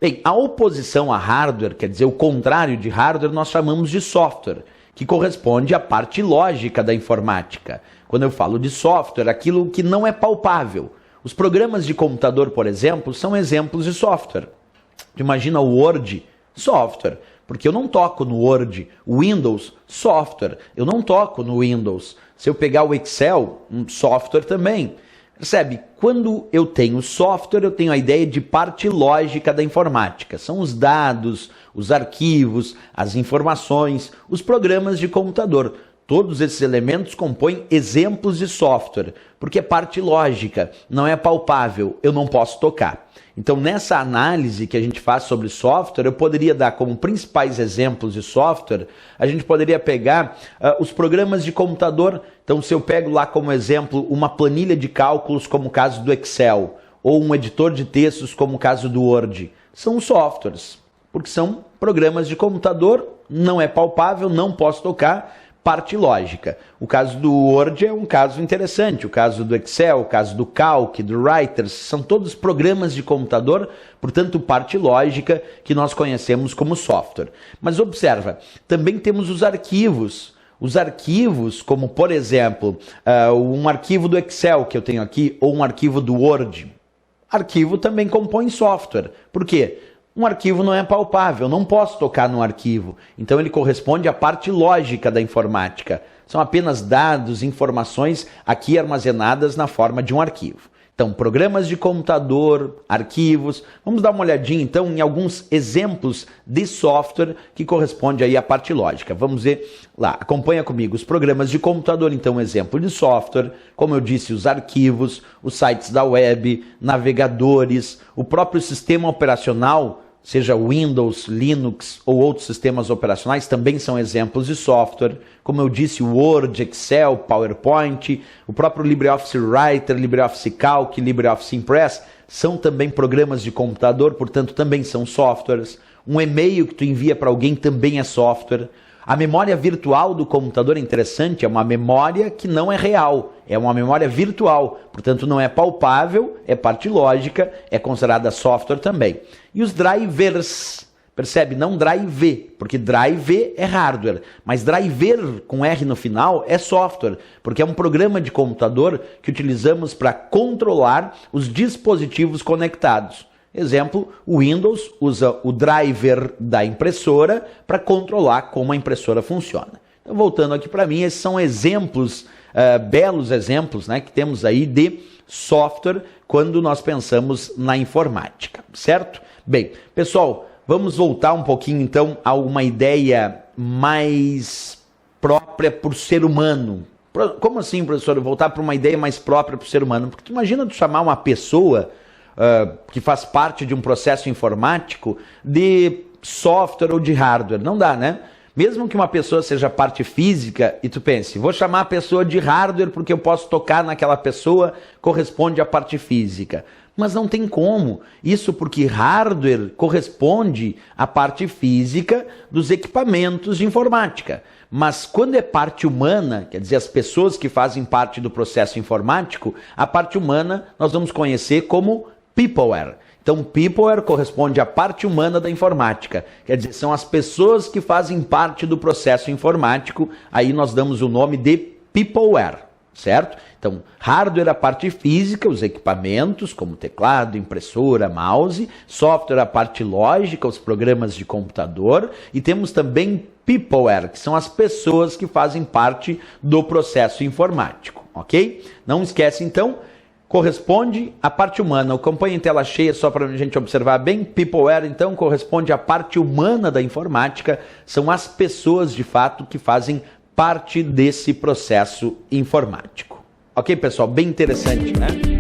Bem, a oposição a hardware, quer dizer, o contrário de hardware, nós chamamos de software, que corresponde à parte lógica da informática. Quando eu falo de software, aquilo que não é palpável. Os programas de computador, por exemplo, são exemplos de software. Imagina o Word, software, porque eu não toco no Word. O Windows, software, eu não toco no Windows. Se eu pegar o Excel, software também. Percebe? Quando eu tenho software, eu tenho a ideia de parte lógica da informática. São os dados, os arquivos, as informações, os programas de computador. Todos esses elementos compõem exemplos de software, porque é parte lógica, não é palpável, eu não posso tocar. Então, nessa análise que a gente faz sobre software, eu poderia dar como principais exemplos de software, a gente poderia pegar os programas de computador. Então, se eu pego lá como exemplo uma planilha de cálculos, como o caso do Excel, ou um editor de textos, como o caso do Word, são softwares, porque são programas de computador, não é palpável, não posso tocar, parte lógica. O caso do Word é um caso interessante, o caso do Excel, o caso do Calc, do Writers, são todos programas de computador, portanto parte lógica que nós conhecemos como software. Mas observa, também temos os arquivos. Os arquivos, como por exemplo, um arquivo do Excel que eu tenho aqui, ou um arquivo do Word. Arquivo também compõe software. Por quê? Um arquivo não é palpável, eu não posso tocar no arquivo. Então ele corresponde à parte lógica da informática. São apenas dados, informações aqui armazenadas na forma de um arquivo. Então, programas de computador, arquivos. Vamos dar uma olhadinha então em alguns exemplos de software que corresponde aí à parte lógica. Vamos ver lá, acompanha comigo os programas de computador, então exemplo de software, como eu disse, os arquivos, os sites da web, navegadores, o próprio sistema operacional, seja Windows, Linux ou outros sistemas operacionais, também são exemplos de software. Como eu disse, Word, Excel, PowerPoint, o próprio LibreOffice Writer, LibreOffice Calc, LibreOffice Impress, são também programas de computador, portanto também são softwares. Um e-mail que tu envia para alguém também é software. A memória virtual do computador é interessante, é uma memória que não é real, é uma memória virtual, portanto não é palpável, é parte lógica, é considerada software também. E os drivers, percebe? Não drive, porque drive é hardware, mas driver com R no final é software, porque é um programa de computador que utilizamos para controlar os dispositivos conectados. Exemplo, o Windows usa o driver da impressora para controlar como a impressora funciona. Então, voltando aqui para mim, esses são exemplos, belos exemplos, né, que temos aí de software quando nós pensamos na informática, certo? Bem, pessoal, vamos voltar um pouquinho então a uma ideia mais própria por ser humano. Como assim, professor, voltar para uma ideia mais própria para o ser humano? Porque tu imagina tu chamar uma pessoa que faz parte de um processo informático de software ou de hardware. Não dá, né? Mesmo que uma pessoa seja parte física e tu pense, vou chamar a pessoa de hardware porque eu posso tocar naquela pessoa, corresponde à parte física. Mas não tem como. Isso porque hardware corresponde à parte física dos equipamentos de informática. Mas quando é parte humana, quer dizer, as pessoas que fazem parte do processo informático, a parte humana nós vamos conhecer como peopleware. Então, peopleware corresponde à parte humana da informática. Quer dizer, são as pessoas que fazem parte do processo informático. Aí nós damos o nome de peopleware, certo? Então, hardware a parte física, os equipamentos, como teclado, impressora, mouse. Software a parte lógica, os programas de computador. E temos também peopleware, que são as pessoas que fazem parte do processo informático, ok? Não esquece, então, corresponde à parte humana. Acompanhe em tela cheia só para a gente observar bem. Peopleware, então, corresponde à parte humana da informática. São as pessoas, de fato, que fazem parte desse processo informático. Ok, pessoal? Bem interessante, né?